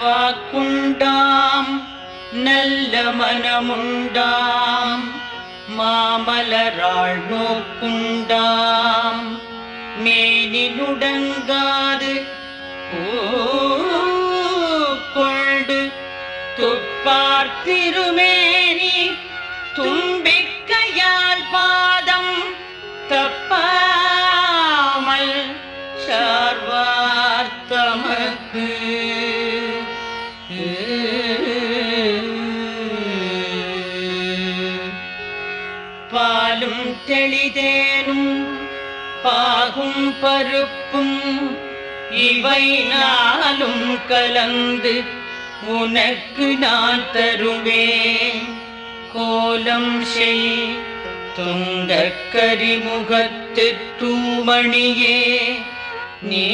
வாக்குண்டாம் நல்ல மனமுண்டாம் மாமலராள் நோக்குண்டாம் மேனினுடங்காது கொண்டு துப்பார் திருமேனி தும்பிக்கையால் பாதம் தப்பாமல் சார்வார்த்தமக்கு பாலும் தெளிதேனும் பாகும் பருப்பும் இவை நாளும் கலந்து உனக்கு நான் தருவேன் கோலம் செய் துங்கக் கரிமுகத்து தூமணியே நீ